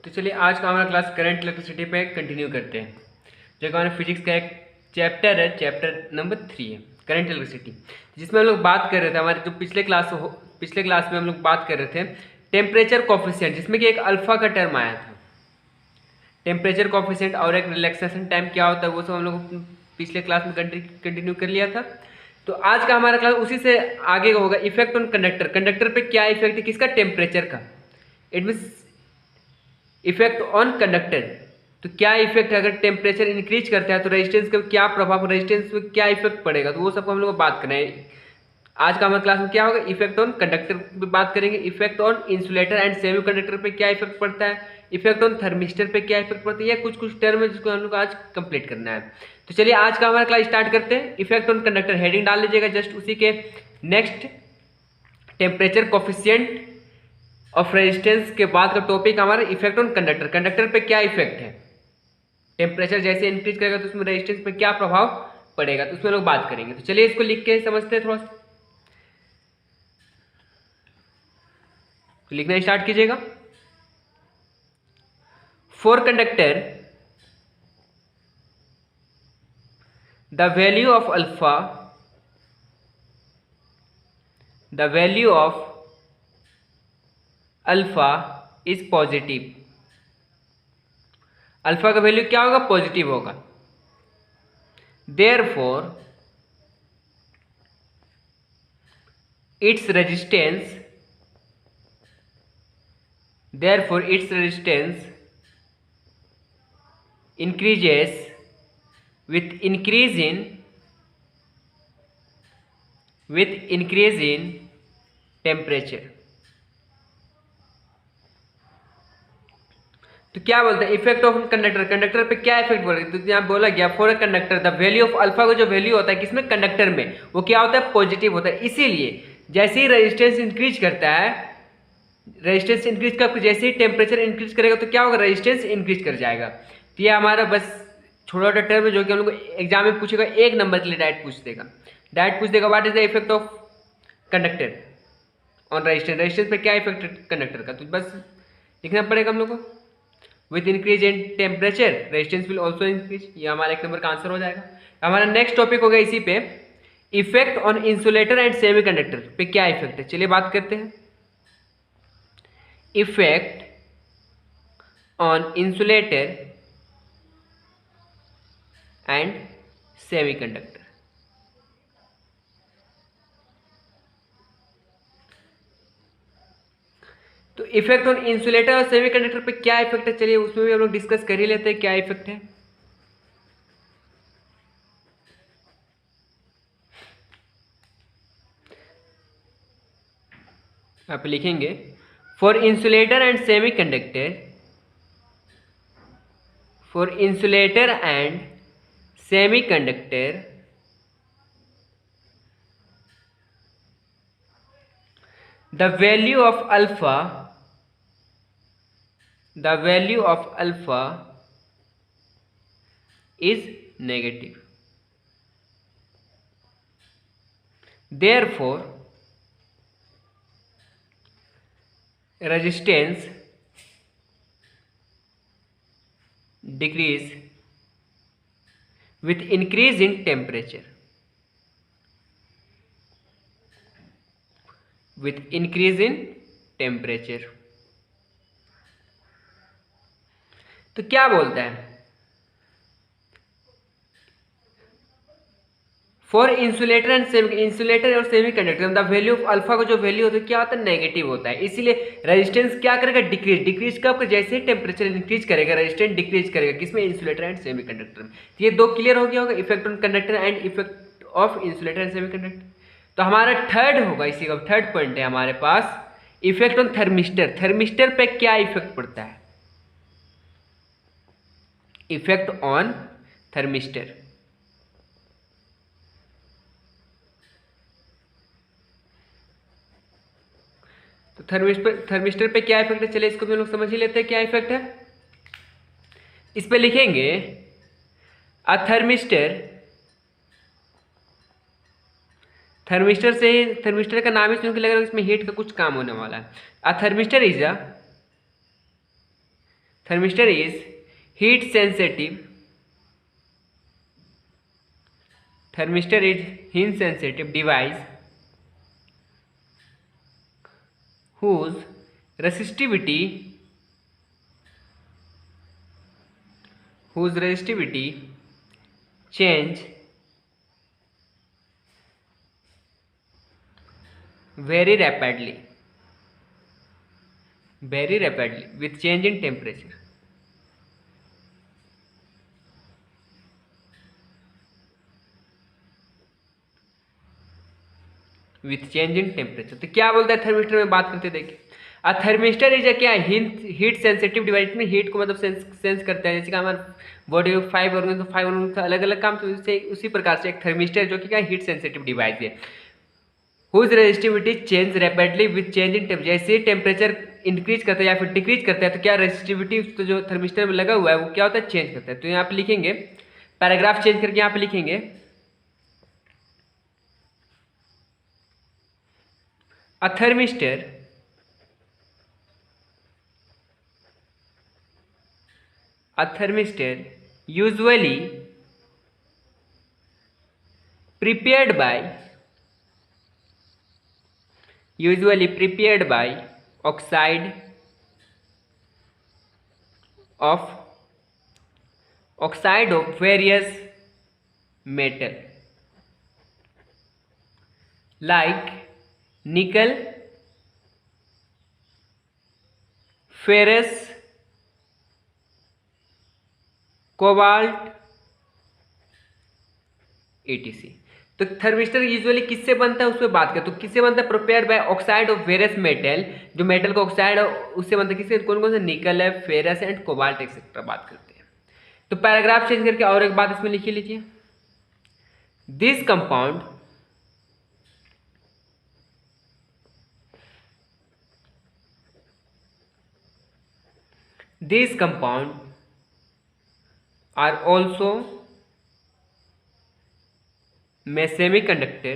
तो चलिए आज का हमारा क्लास करंट इलेक्ट्रिसिटी पे कंटिन्यू करते हैं। जो कि हमारा फिजिक्स का एक चैप्टर है, चैप्टर नंबर 3 है करंट इलेक्ट्रिसिटी, जिसमें हम लोग बात कर रहे थे। हमारे जो पिछले क्लास में हम लोग बात कर रहे थे टेम्परेचर कॉफिशिएंट, जिसमें कि एक अल्फा का टर्म आया था। टेम्परेचर कॉफिशिएंट और एक रिलैक्सेशन टाइम क्या होता है वो सब हम लोग पिछले क्लास में कंटिन्यू कर लिया था। तो आज का हमारा क्लास उसी से आगे होगा। इफेक्ट ऑन कंडक्टर, कंडक्टर पे क्या इफेक्ट है, किसका, टेम्परेचर का। It means effect on conductor, तो क्या इफेक्ट है, अगर टेम्परेचर इंक्रीज करता है तो रेजिस्टेंस का क्या प्रभाव, रेजिस्टेंस पे क्या इफेक्ट पड़ेगा, तो वो सबको हम लोग को बात करना है। आज का हमारे क्लास में क्या होगा, इफेक्ट ऑन कंडक्टर पे बात करेंगे। Effect on insulator and semi conductor पे क्या इफेक्ट पड़ता है, इफेक्ट ऑन थर्मिस्टर पे क्या इफेक्ट पड़ता है, या कुछ कुछ टर्म है जिसको हम लोग आज कंप्लीट करना है। तो चलिए आज का हमारा क्लास स्टार्ट करते हैं। इफेक्ट ऑन कंडक्टर हेडिंग डाल लीजिएगा जस्ट उसी के next. Temperature coefficient of resistance के बाद का टॉपिक हमारा इफेक्ट ऑन कंडक्टर, कंडक्टर पे क्या इफेक्ट है, टेम्परेचर जैसे इंक्रीज करेगा तो उसमें रेजिस्टेंस पे क्या प्रभाव पड़ेगा, तो उसमें लोग बात करेंगे। तो चलिए इसको लिख के समझते हैं थोड़ा सा। तो लिखना स्टार्ट कीजिएगा। For conductor the value of alpha, the value of alpha is positive. Alpha का वैल्यू क्या होगा, पॉजिटिव होगा। Therefore its resistance, therefore its resistance increases with increase in temperature। तो क्या बोलते हैं, इफेक्ट ऑफ कंडक्टर, कंडक्टर पे क्या इफेक्ट बोल रहे हैं, तो यहाँ बोला गया for a conductor the value of alpha का जो वैल्यू होता है किसमें, कंडक्टर में, वो क्या होता है, पॉजिटिव होता है। इसीलिए जैसे ही रेजिस्टेंस इंक्रीज करता है, रेजिस्टेंस इंक्रीज कर, जैसे ही टेम्परेचर इंक्रीज करेगा तो क्या होगा, रेजिस्टेंस इंक्रीज कर जाएगा। तो ये हमारा बस छोटा छोटा टर्म है जो कि हम लोग एग्जाम में पूछेगा, एक नंबर के लिए डायरेक्ट पूछ देगा, what is the effect of conductor on resistance, resistance पे क्या इफेक्ट है कंडक्टर का, तो बस लिखना पड़ेगा हम लोग को। With increase in temperature resistance will also increase, ये हमारा एक नंबर का आंसर हो जाएगा। हमारा नेक्स्ट टॉपिक होगा इसी पे, effect on insulator and semi conductor पे क्या इफेक्ट है। चलिए बात करते हैं। Effect on insulator and semi conductor, तो इफेक्ट ऑन इंसुलेटर और सेमी कंडक्टर पे क्या इफेक्ट है, चलिए उसमें भी हम लोग डिस्कस कर ही लेते हैं क्या इफेक्ट है। आप लिखेंगे for insulator and semi conductor, for insulator and semi conductor the value of alpha, the value of alpha is negative, therefore resistance decrease with increase in temperature, with increase in temperature। तो क्या बोलता है, for insulator and semi, insulator और semiconductor the value of alpha का जो value होता है क्या होता है, नेगेटिव होता है। इसीलिए रेजिस्टेंस क्या करेगा, डिक्रीज, डिक्रीज कब, जैसे ही टेम्परेचर इंक्रीज करेगा रेजिस्टेंस डिक्रीज करेगा, किसमें, इंसुलेटर एंड सेमी कंडक्टर में। तो ये दो क्लियर हो गया होगा, effect on conductor and effect of insulator and semi conductor. तो हमारा थर्ड होगा, इसी का थर्ड पॉइंट है हमारे पास, इफेक्ट ऑन थर्मिस्टर, थर्मिस्टर पे क्या इफेक्ट पड़ता है, इफेक्ट ऑन थर्मिस्टर। तो थर्मिस्टर पे क्या इफेक्ट है, चलिए इसको भी हम लोग समझ ही लेते हैं क्या इफेक्ट है। इस पे लिखेंगे अ थर्मिस्टर, थर्मिस्टर से ही, थर्मिस्टर का नाम ही सुन के लग रहा है इसमें हीट का कुछ काम होने वाला है। A thermistor is a Thermistor is heat sensitive. Thermistor is heat sensitive device whose resistivity change very rapidly with change in temperature. With change in temperature. तो क्या बोलता है थर्मिस्टर में बात करते देखिए, अ थर्मिस्टर इज अ क्या हीट सेंसिटिव डिवाइस में हीट को मतलब सेंस करता है। जैसे कि हमारे बॉडी में 5 ऑर्गन तो 5 ऑर्गन का अलग अलग काम, तो उससे उसी प्रकार से एक थर्मिस्टर जो कि क्या हीट सेंसिटिव डिवाइस है, whose resistivity change rapidly with change in temperature. जैसे टेम्परेचर इंक्रीज करता है या फिर डिक्रीज करता है तो क्या रेजिस्टिविटी तो जो थर्मिस्टर में लगा हुआ है वो क्या होता है, चेंज करता है। तो यहाँ पे लिखेंगे, पैराग्राफ चेंज करके यहाँ पे लिखेंगे, A thermistor usually prepared by oxide of various metal like nickel, ferrous, cobalt, etc। तो थर्मिस्टर यूजुअली किससे बनता है उस पर बात करें तो किससे बनता है, prepared by oxide of various metal, जो मेटल का ऑक्साइड है उससे बनता है। किससे, कौन कौन से, निकल है, फेरस एंड कोबाल्ट एक्सेट्रा बात करते हैं। तो पैराग्राफ चेंज करके और एक बात इसमें लिख लीजिए, this compound are also semiconductor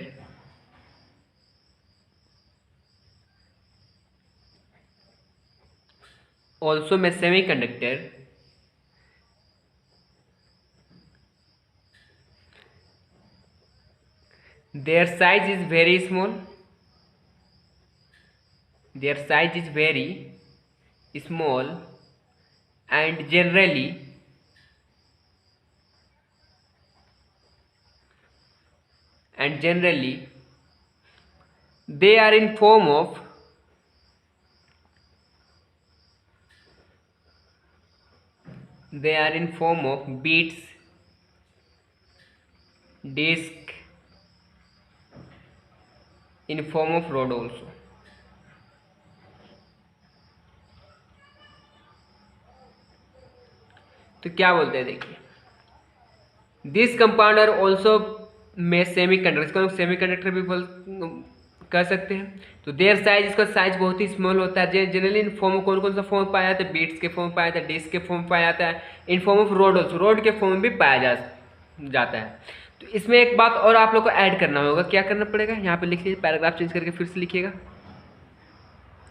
their size is very small, and generally they are in form of beads, disc, in form of rod also। तो क्या बोलते हैं देखिए, दिस कंपाउंड आर ऑल्सो में सेमीकंडक्टर, इसको सेमीकंडक्टर भी कर सकते हैं। तो देयर साइज, इसका साइज बहुत ही स्मॉल होता है। जनरली इन फॉर्म कौन कौन सा फॉर्म पाया जाता है, बीट्स के फॉर्म पाया जाता है, डिस्क के फॉर्म पाया जाता है, in form of road also, road के फॉर्म में भी पाया जाता है। तो इसमें एक बात और आप लोग को ऐड करना होगा, क्या करना पड़ेगा, यहाँ पे लिख लीजिए, पैराग्राफ चेंज करके फिर से लिखिएगा,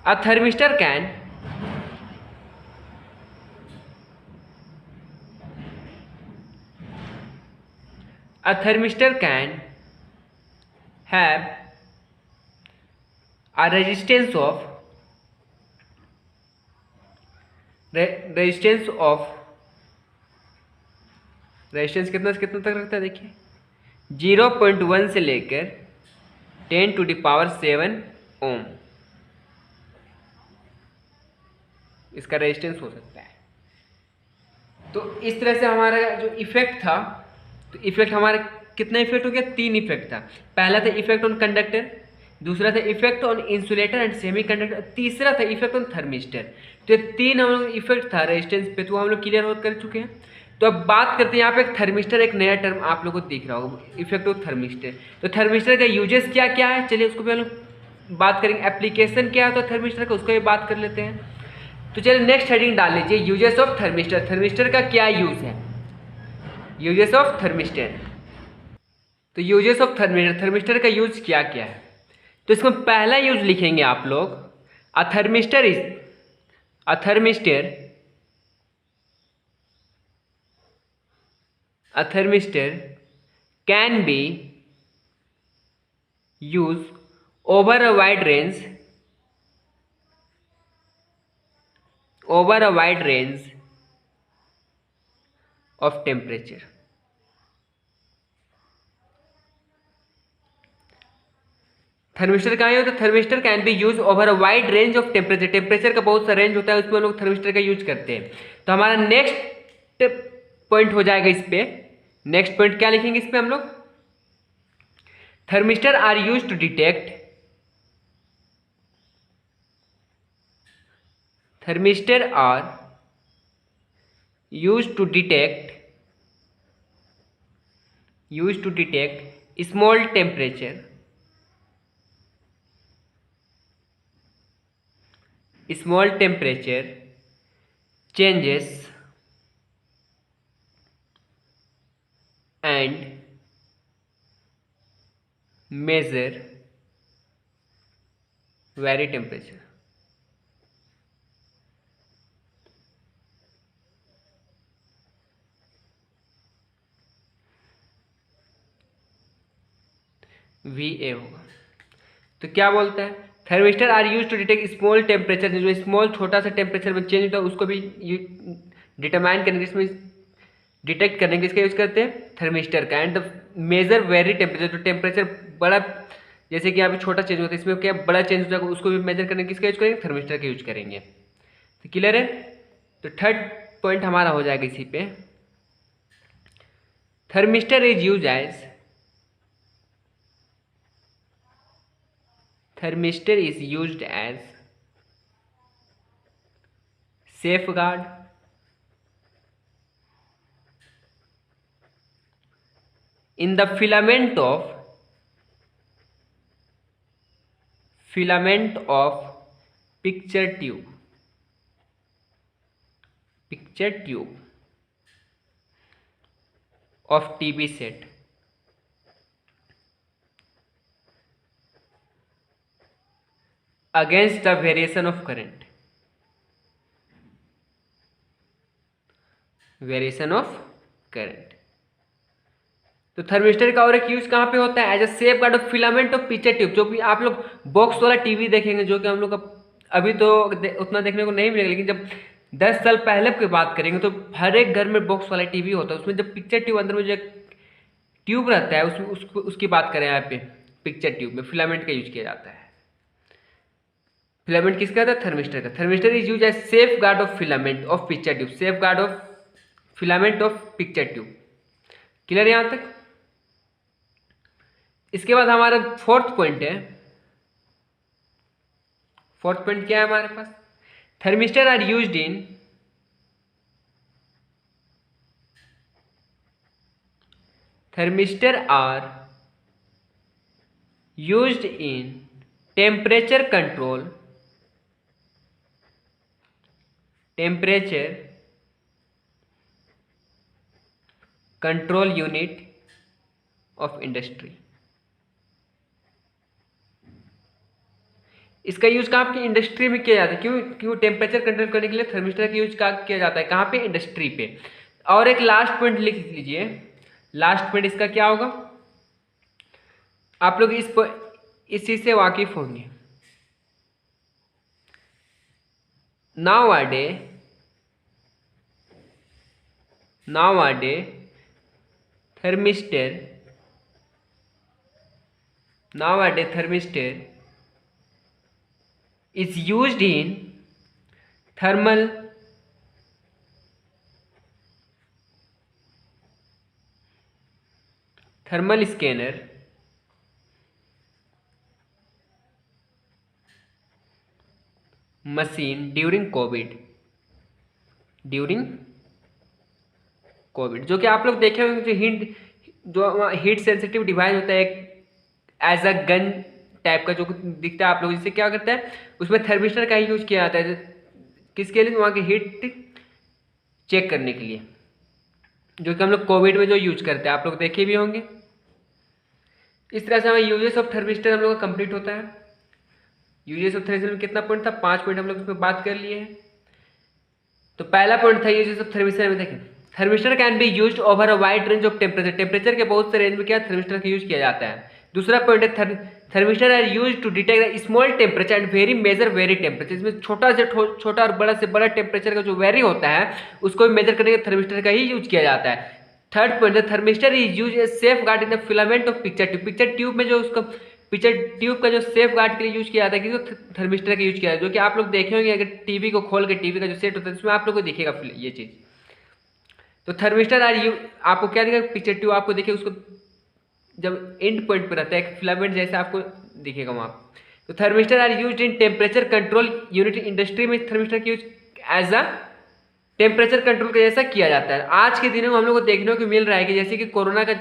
a thermistor can have a resistance of कितना से कितना तक रखता है देखिए, 0.1 से लेकर 10⁷ ओम इसका रेजिस्टेंस हो सकता है। तो इस तरह से हमारा जो इफेक्ट था, तो इफेक्ट हमारा कितना इफेक्ट हो गया, 3 इफेक्ट था। पहला था इफेक्ट ऑन कंडक्टर, दूसरा था effect on insulator and semiconductor, तीसरा था इफेक्ट ऑन थर्मिस्टर। तो ये 3 हम लोग इफेक्ट था रेजिस्टेंस पे, तो हम लोग क्लियर कर चुके हैं। तो अब बात करते हैं यहाँ पे एक थर्मिस्टर, एक नया टर्म आप लोगों को दिख रहा होगा, इफेक्ट ऑफ थर्मिस्टर। तो थर्मिस्टर का यूजेस क्या क्या है, चलिए उसको भी हम लोग बात करेंगे। एप्लीकेशन क्या होता है थर्मिस्टर का, उसको भी बात कर लेते हैं। तो चलिए नेक्स्ट हेडिंग डाल लीजिए, यूजेस ऑफ थर्मिस्टर। थर्मिस्टर का क्या यूज है, यूजेस ऑफ थर्मिस्टर। तो यूजेस ऑफ थर्मिस्टर, थर्मिस्टर का यूज क्या क्या है। तो इसको पहला यूज लिखेंगे आप लोग, a thermistor A thermistor can be used over a wide range of temperature. Thermistor कहाँ है? तो thermistor can be use over a wide range of temperature. Temperature का बहुत सा रेंज होता है, उसमें हम लोग थर्मिस्टर का यूज करते हैं। तो हमारा नेक्स्ट पॉइंट हो जाएगा इस पे। नेक्स्ट पॉइंट क्या लिखेंगे इस पे हम लोग? Thermistor are use to detect thermistor are used to detect small temperature changes and measure vary temperature. VA होगा। तो क्या बोलता है? Thermistor are use to detect small temperature, जो स्मॉल छोटा सा टेम्परेचर में चेंज होता है उसको भी डिटरमाइन करने के, इसमें डिटेक्ट करने के इसका यूज करते हैं थर्मिस्टर का। एंड मेजर वेरी टेम्परेचर, जो टेम्परेचर बड़ा, जैसे कि अभी छोटा चेंज होता है, इसमें क्या बड़ा चेंज हो जाएगा, उसको भी मेजर करने के किसका यूज करेंगे? थर्मिस्टर का यूज करेंगे। तो क्लियर है? तो थर्ड पॉइंट हमारा हो जाएगा इसी पे। Thermistor is use as Thermistor is used as safeguard in the filament of picture tube of TV set against the variation of current. तो थर्मिस्टर का और एक यूज कहाँ पे होता है? As a safeguard of filament of picture tube. जो भी आप लोग बॉक्स वाला टीवी देखेंगे, जो कि हम लोग अभी तो उतना देखने को नहीं मिलेगा, लेकिन जब 10 साल पहले की बात करेंगे तो हर एक घर में बॉक्स वाला टीवी होता है। उसमें जब पिक्चर ट्यूब अंदर में जो ट्यूब रहता है, उसकी बात करें यहाँ पे, पिक्चर ट्यूब में फिलामेंट का यूज किया जाता है। फिलामेंट किसका था? थर्मिस्टर का। Thermistor is use as safeguard of filament of picture tube, safeguard of filament of picture tube. Clear यहां तक? इसके बाद हमारा फोर्थ पॉइंट है। फोर्थ पॉइंट क्या है हमारे पास? Thermistor are used in temperature control unit of industry। इसका यूज कहाँ पे? इंडस्ट्री में किया जाता है। क्यों टेम्परेचर कंट्रोल करने के लिए थर्मिस्टर का यूज किया जाता है? कहाँ पे? इंडस्ट्री पे। और एक लास्ट पॉइंट लिख लीजिए। लास्ट पॉइंट इसका क्या होगा? आप लोग इस चीज से वाकिफ होंगे। nowadays thermistor is used in thermal scanner machine during COVID, जो कि आप लोग देखे होंगे, जो हीट सेंसिटिव डिवाइस होता है, एज अ गन टाइप का जो दिखता है आप लोग, जिससे क्या करता है, उसमें थर्मिस्टर का ही यूज किया जाता है। किसके लिए? वहाँ की हीट चेक करने के लिए, जो कि हम लोग कोविड में जो यूज करते हैं, आप लोग देखे भी होंगे। इस तरह से हमारा यूजेस ऑफ थर्मिस्टर हम लोग का कंप्लीट होता है। यूजेस ऑफ थर्मिस्टर में कितना पॉइंट था? 5 पॉइंट हम लोग इसमें बात कर लिए हैं। तो पहला पॉइंट था यूजेस ऑफ थर्मिस्टर में। देखें, thermistor can be used over a wide range of temperature, temperature के बहुत से रेंज में क्या थर्मिस्टर का यूज किया जाता है। दूसरा पॉइंट है thermistor are use to detect small temperature and very measure very temperature, इसमें छोटा और बड़ा से बड़ा टेम्परेचर का जो वेरी होता है उसको भी मेजर करने के थर्मिस्टर का ही यूज किया जाता है। Third point, the thermistor is use a safe guard in the filament of picture tube, picture tube में जो उसका पिक्चर ट्यूब का जो सेफ गार्ड के लिए यूज किया जाता है किसको, थर्मिस्टर का यूज किया जाता है, जो कि आप लोग देखे होंगे अगर टीवी को खोल के टीवी का जो सेट होता है उसमें आप लोग को दिखेगा ये चीज़। तो थर्मिस्टर आर यू आपको क्या दिखेगा, पिक्चर ट्यूब आपको देखिए उसको जब एंड पॉइंट पर रहता है एक फिलामेंट जैसा आपको दिखेगा वहाँ। तो thermistor are used in temperature control unit, industry में थर्मिस्टर की use as a temperature control का जैसा किया जाता है। आज के दिनों में हम लोग को देखने को मिल रहा है कि जैसे कि कोरोना का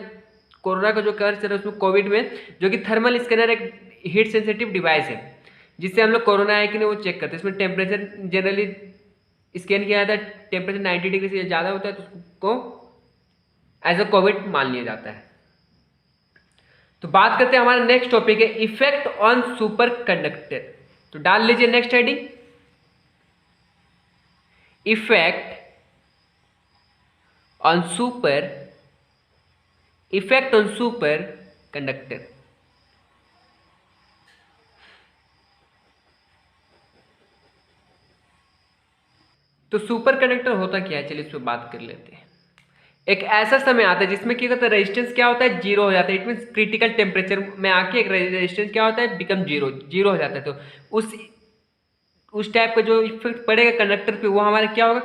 जो कर्ज चल रहा है उसमें कोविड में जो कि थर्मल स्कैनर एक हीट सेंसिटिव डिवाइस है जिससे हम लोग कोरोना है कि नहीं वो चेक करते हैं। इसमें टेम्परेचर जनरली स्कैन किया जाता है, टेम्परेचर 90 डिग्री से ज़्यादा होता है तो उसको एज अ कोविड मान लिया जाता है। तो बात करते हैं हमारा नेक्स्ट टॉपिक है इफेक्ट ऑन सुपर कंडक्टर। तो डाल लीजिए next heading, effect on super conductor. तो सुपर कंडक्टर होता क्या है, चलिए इस पर बात कर लेते हैं। एक ऐसा समय आता है जिसमें क्या होता है, रेजिस्टेंस क्या होता है, जीरो हो जाता है। इट मीन क्रिटिकल टेम्परेचर में आके एक रेजिस्टेंस क्या होता है, बिकम जीरो हो जाता है। तो उस टाइप का जो इफेक्ट पड़ेगा कंडक्टर पे वो हमारा क्या होगा,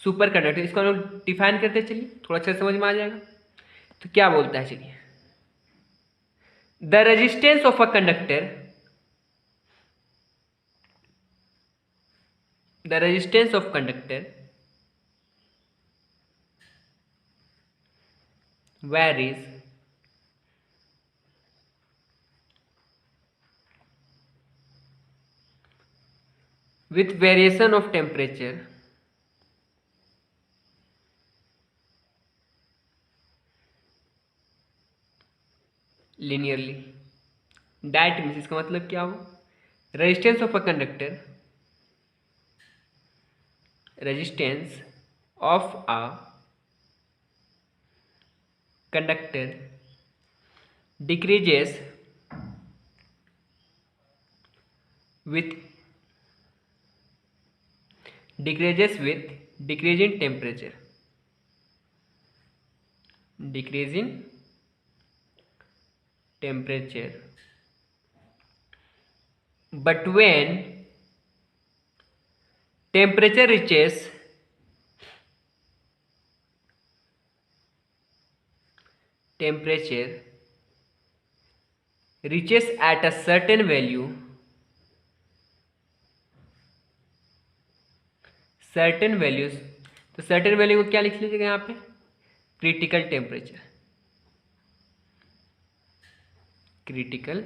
सुपर कंडक्टर। इसको हम लोग डिफाइन करते हैं, चलिए थोड़ा अच्छा समझ में आ जाएगा। तो क्या बोलता है, चलिए the resistance of a conductor, the resistance of conductor varies with variation of temperature linearly। that means इसका मतलब क्या हो, resistance of a conductor, resistance of a conductor decreases with decreasing temperature, but when temperature reaches at a certain value, certain values, तो certain value को क्या लिख लीजिएगा यहाँ पे, क्रिटिकल टेम्परेचर, क्रिटिकल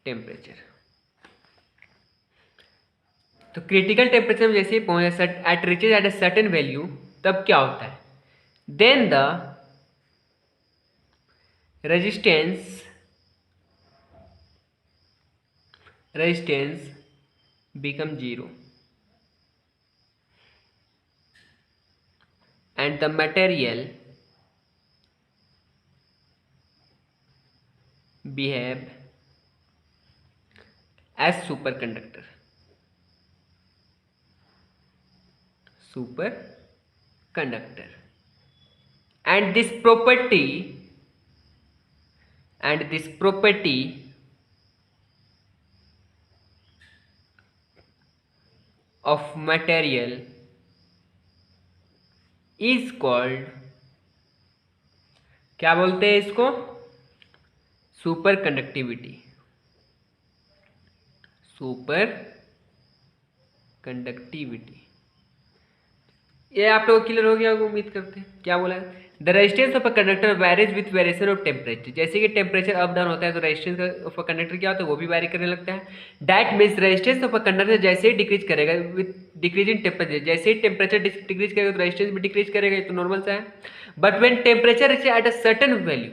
टेम्परेचर। तो क्रिटिकल टेम्परेचर में जैसे ही पहुंचे at reaches at a certain value, तब क्या होता है, then the resistance become zero and the material behave as superconductor, and this property of material is called, क्या बोलते हैं इसको, सुपर कंडक्टिविटी। ये आप लोग क्लियर हो गया, उम्मीद करते हैं। क्या बोला है, the resistance of a conductor varies with variation of temperature, जैसे कि टेम्परेचर अप डाउन होता है तो रेजिस्टेंस ऑफ अ कंडक्टर क्या होता है, वो भी वैरी करने लगता है। That means resistance of a conductor जैसे ही डिक्रीज करेगा विथ डिक्रीजिंग टेम्परेचर, जैसे ही टेम्परेचर डिक्रीज करेगा तो रेजिस्टेंस भी डिक्रीज करेगा, ये तो नॉर्मल सा है। But when temperature is at a certain value,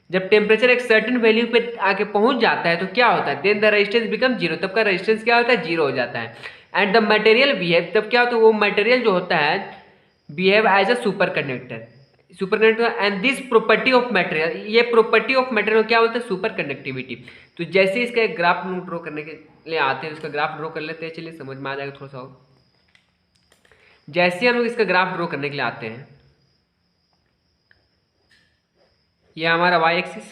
जब टेम्परेचर एक सर्टेन वैल्यू पे आके पहुंच जाता है तो क्या होता है, then the resistance become zero, तब का रेजिस्टेंस क्या होता है, जीरो हो जाता है। एंड द मटेरियल बिहेव, तब क्या होता है, वो मटेरियल जो होता है behave as a superconductor and this property of material, ये प्रॉपर्टी ऑफ मटेरियल क्या बोलते हैं, सुपर कंडक्टिविटी। तो जैसे इसका एक ग्राफ हम ड्रॉ करने के लिए आते हैं, इसका ग्राफ ड्रॉ कर लेते हैं, चलिए समझ में आ जाएगा थोड़ा सा और। जैसे हम लोग इसका ग्राफ ड्रॉ करने के लिए आते हैं, ये हमारा वाई एक्सिस,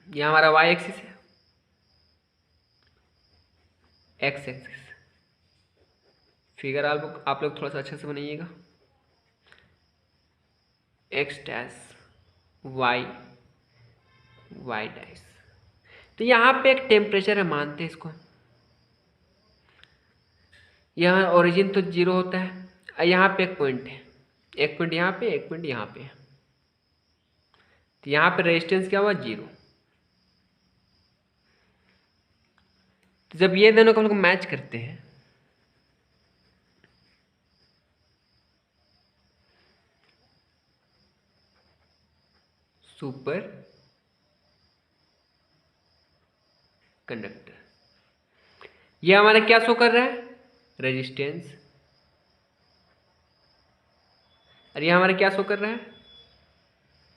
ये हमारा वाई एक्सिस है, एक्स एक्सिस। फिगर आप लोग थोड़ा सा अच्छे से बनाइएगा, X dash Y Y dash. तो यहाँ पे एक टेम्परेचर है, मानते हैं इसको, यहाँ ओरिजिन तो जीरो होता है, यहाँ पे एक पॉइंट है, एक पॉइंट यहाँ पे, एक पॉइंट यहाँ पे, तो यहाँ पे रेजिस्टेंस क्या हुआ, जीरो। तो जब ये दोनों को हम लोग मैच करते हैं, सुपर कंडक्टर, ये हमारा क्या शो कर रहा है, रेजिस्टेंस, और ये हमारा क्या शो कर रहा है,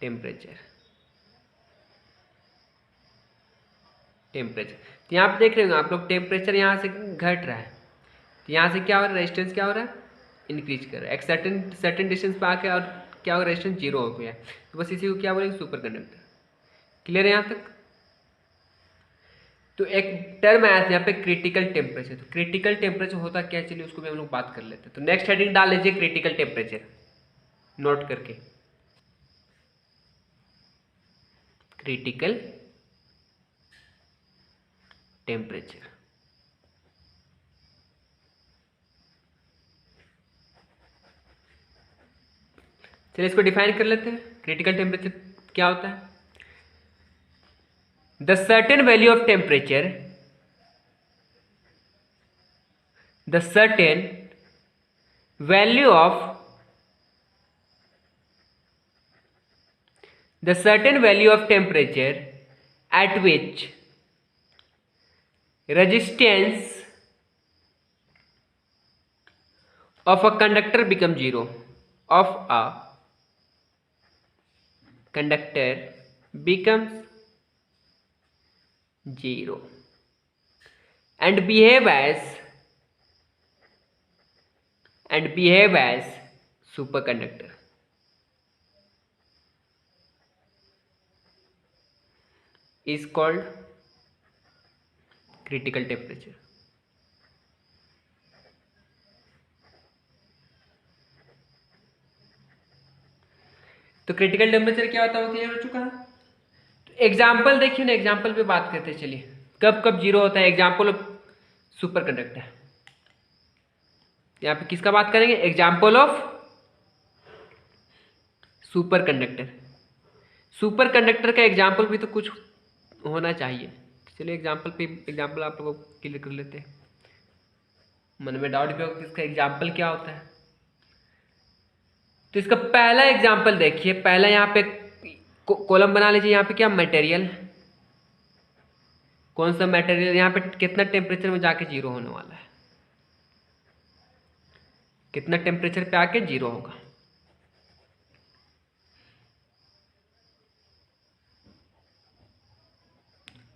टेम्परेचर। तो यहाँ पे देख रहे हो आप लोग, टेम्परेचर यहाँ से घट रहा है, तो यहाँ से क्या हो रहा है, रेजिस्टेंस क्या हो रहा है, इंक्रीज कर रहा है, एक सर्टेन डिस्टेंस पे आके, और क्या होगा, रेजिस्टेंस जीरो हो गया है। तो बस इसी को क्या बोलेंगे, सुपर कंडक्टर। क्लियर है यहाँ तक। तो एक टर्म आया था यहाँ पे, क्रिटिकल टेम्परेचर। तो क्रिटिकल टेम्परेचर होता क्या है, चलिए उसको भी हम लोग बात कर लेते हैं। तो नेक्स्ट हेडिंग डाल लीजिए, क्रिटिकल टेम्परेचर, नोट करके, क्रिटिकल टेम्परेचर। चलिए इसको डिफाइन कर लेते हैं, क्रिटिकल टेम्परेचर क्या होता है। The certain value of temperature, the certain value of, the certain value of temperature at which resistance of a conductor become zero, of a conductor becomes zero and behave as superconductor is called critical temperature। तो critical temperature क्या होता है वो clear हो चुका है। तो example देखिए ना, एग्जाम्पल पे बात करते हैं, चलिए कब कब जीरो होता है। एग्जाम्पल ऑफ सुपर कंडक्टर, यहाँ पे किसका बात करेंगे, example of super conductor. Super conductor का एग्जाम्पल भी तो कुछ होना चाहिए। चलिए एग्जाम्पल पे एग्जाम्पल आप लोगों को क्लियर कर लेते हैं। मन में डाउट भी होगा कि इसका एग्जाम्पल क्या होता है। तो इसका पहला एग्जाम्पल देखिए, पहला यहाँ पे कॉलम बना लीजिए। यहाँ पे क्या, मटेरियल, कौन सा मटेरियल, यहाँ पे कितना टेम्परेचर में जाके जीरो होने वाला है, कितना टेम्परेचर पे आके जीरो होगा।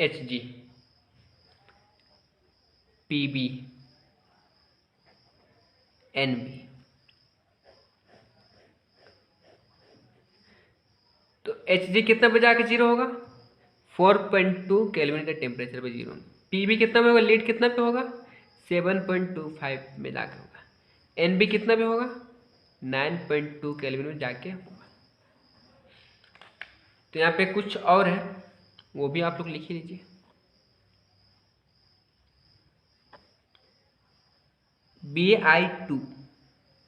Hg, Pb, Nb। तो Hg कितना पे जाके जीरो होगा, 4.2 केल्विन के टेम्परेचर पे जीरो। Pb कितना पे होगा, लीड कितना पे होगा, 7.25 में जाके होगा। Nb कितना पे होगा, 9.2 केल्विन में जाके होगा। तो यहाँ पे कुछ और है, वो भी आप लोग लिख ही लीजिए। Bi2,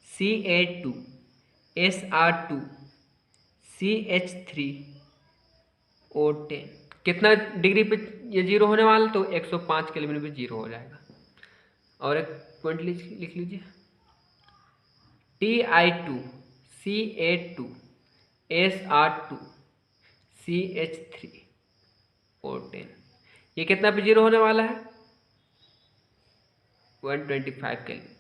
Ca2, Sr2, CH3O10 कितना डिग्री पे ये जीरो होने वाला, तो 105 केल्विन पे जीरो हो जाएगा। और एक पॉइंट लिख लीजिए, Ti2, Ca2, SR2CH3O10, ये कितना पे जीरो होने वाला है? 125 केल्विन।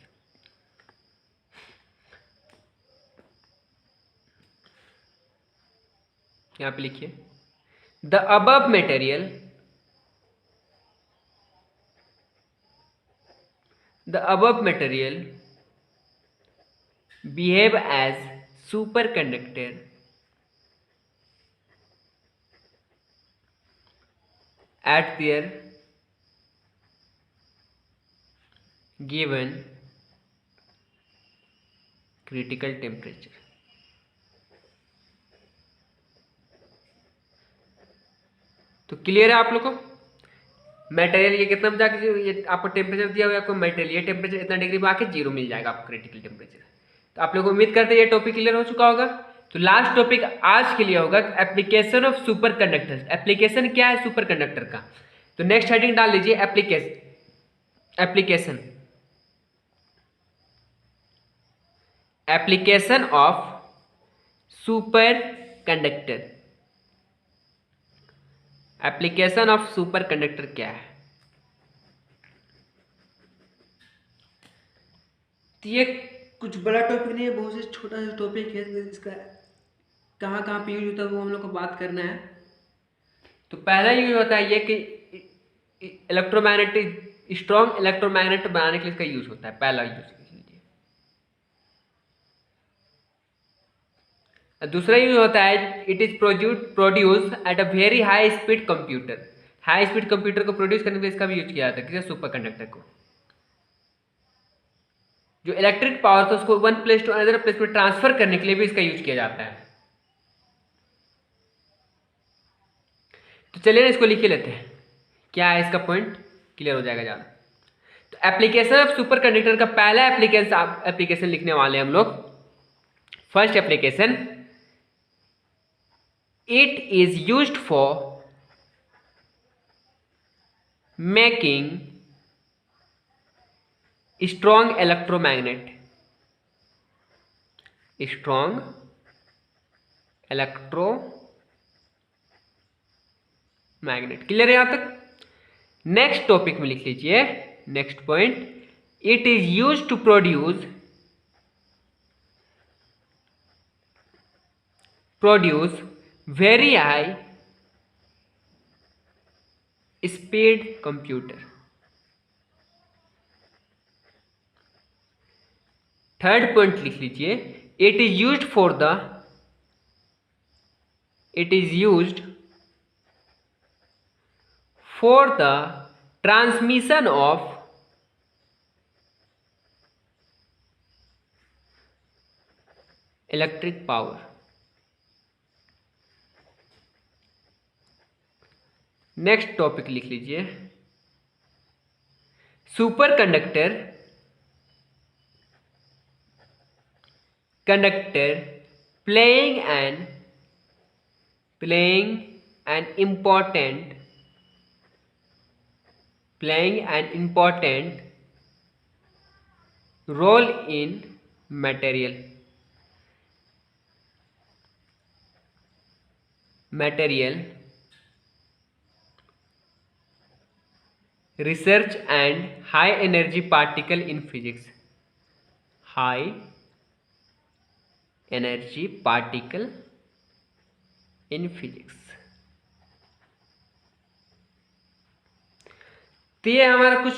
यहाँ पे लिखिए the above material behave as superconductor at their given critical temperature। तो क्लियर है आप लोग को? मटेरियल ये कितना बजा के, ये आपको टेम्परेचर दिया हुआ है, आपको मटेरियल ये टेम्परेचर इतना डिग्री में आके जीरो मिल जाएगा आपको क्रिटिकल टेम्परेचर। तो आप लोग उम्मीद करते हैं ये टॉपिक क्लियर हो चुका होगा। तो लास्ट टॉपिक आज के लिए होगा application of super conductor. Application क्या है सुपर कंडक्टर का? तो नेक्स्ट हेडिंग डाल लीजिए application of super conductor. Application of super conductor क्या है? तो ये कुछ बड़ा टॉपिक नहीं है, बहुत से छोटा सा टॉपिक है। इसका कहाँ कहाँ पे यूज होता है वो हम लोग को बात करना है। तो पहला यूज होता है ये कि इलेक्ट्रोमैग्नेटिक, स्ट्रॉन्ग इलेक्ट्रोमैग्नेट बनाने के लिए इसका यूज होता है। पहला यूज लीजिए। दूसरा यूज होता है it is produce at a very high speed computer. High speed computer को प्रोड्यूस करने के लिए इसका भी यूज किया जाता है, किसी सुपर कंडक्टर को। जो इलेक्ट्रिक पावर था उसको one place to another place में ट्रांसफर करने के लिए भी इसका यूज किया जाता है। तो चलिए इसको लिख लेते हैं, क्या है इसका पॉइंट, क्लियर हो जाएगा ज़्यादा। तो एप्लीकेशन ऑफ सुपर कंडक्टर का पहला एप्लीकेशन लिखने वाले हैं हम लोग। First application, it is used for making strong electromagnet. Clear है यहां तक? नेक्स्ट टॉपिक में लिख लीजिए, next point, it is used to produce very high speed computer. Third point लिख लीजिए, it is used for the transmission of electric power. Next topic लिख लीजिए, superconductor playing an important role in material research and high energy particle in physics। high energy particle in physics। तो ये हमारा कुछ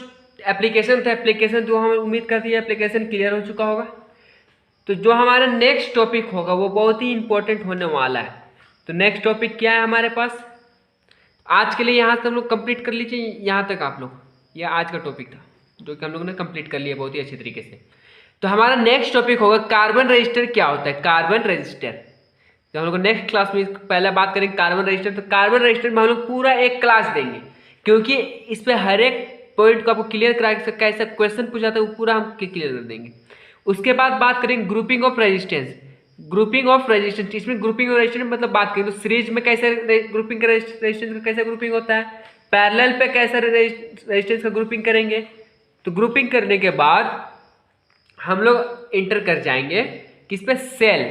application था। Application जो हम उम्मीद करते हैं एप्लीकेशन क्लियर हो चुका होगा। तो जो हमारा नेक्स्ट टॉपिक होगा वो बहुत ही इंपॉर्टेंट होने वाला है। तो नेक्स्ट टॉपिक क्या है हमारे पास? आज के लिए यहाँ से हम लोग कंप्लीट कर लीजिए, यहाँ तक आप लोग, यह आज का टॉपिक था जो कि हम लोगों ने कंप्लीट कर लिया बहुत ही अच्छी तरीके से। तो हमारा नेक्स्ट टॉपिक होगा कार्बन रजिस्टर क्या होता है। कार्बन रजिस्टर तो हम लोग नेक्स्ट क्लास में पहले बात करेंगे कार्बन रजिस्टर। तो कार्बन रजिस्टर में हम लोग पूरा एक क्लास देंगे, क्योंकि इस पर हर एक पॉइंट को आपको क्लियर करा के कैसा क्वेश्चन पूछा था वो पूरा हम क्लियर कर देंगे। उसके बाद बात करेंगे ग्रुपिंग ऑफ रेजिस्टेंस। इसमें ग्रुपिंग ऑफ रेजिस्टेंस मतलब बात करें तो सीरीज में कैसे ग्रुपिंग रेजिस्टेंस का कैसे ग्रुपिंग होता है, पैरेलल पे कैसे रेजिस्टेंस का ग्रुपिंग करेंगे। तो ग्रुपिंग करने के बाद हम लोग इंटर कर जाएंगे किस पे, cell.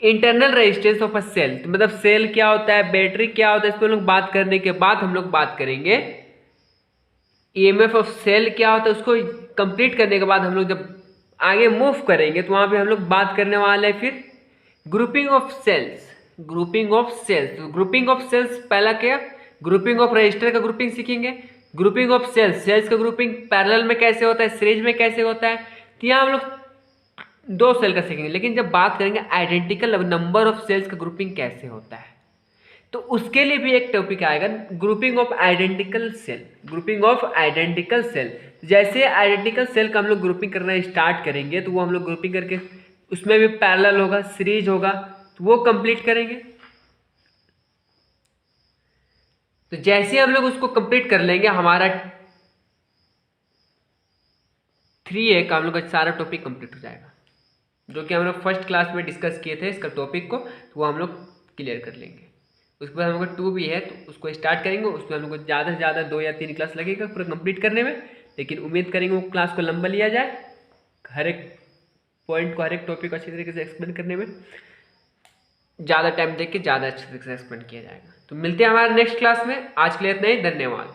Internal resistance of a cell, तो मतलब सेल क्या होता है, बैटरी क्या होता है, इस पर लोग बात करने के बाद हम लोग बात करेंगे ईएमएफ ऑफ सेल क्या होता है। उसको कंप्लीट करने के बाद हम लोग जब आगे मूव करेंगे तो वहां पे हम लोग बात करने वाले हैं फिर grouping of cells. Grouping of cells, तो ग्रुपिंग ऑफ सेल्स पहला क्या, ग्रुपिंग ऑफ रजिस्टर का ग्रुपिंग सीखेंगे, ग्रुपिंग ऑफ सेल्स, सेल्स का ग्रुपिंग पैरेलल में कैसे होता है, सीरीज में कैसे होता है। तो यहाँ हम लोग 2 सेल का सीखेंगे, लेकिन जब बात करेंगे आइडेंटिकल नंबर ऑफ सेल्स का ग्रुपिंग कैसे होता है, तो उसके लिए भी एक टॉपिक आएगा grouping of identical cell. Grouping of identical cell, जैसे आइडेंटिकल सेल का हम लोग ग्रुपिंग करना स्टार्ट करेंगे तो वो हम लोग ग्रुपिंग करके उसमें भी पैरेलल होगा, सीरीज होगा, तो वो कंप्लीट करेंगे। तो जैसे हम लोग उसको कंप्लीट कर लेंगे, हमारा 3A का हम लोग का सारा टॉपिक कंप्लीट हो जाएगा, जो कि हम लोग फर्स्ट क्लास में डिस्कस किए थे इसका टॉपिक को, तो वो हम लोग क्लियर कर लेंगे। उसके बाद हम लोग का 2B है तो उसको स्टार्ट करेंगे, उसमें हम लोग को ज़्यादा से ज़्यादा 2 या 3 क्लास लगेगा पूरा कंप्लीट करने में, लेकिन उम्मीद करेंगे वो क्लास को लंबा लिया जाए, हर एक पॉइंट को, हर एक टॉपिक को अच्छी तरीके से एक्सप्लेन करने में ज़्यादा टाइम देके ज़्यादा अच्छे तरीके से एक्सप्लेन किया जाएगा। तो मिलते हैं हमारे नेक्स्ट क्लास में, आज के लिए इतना ही, धन्यवाद।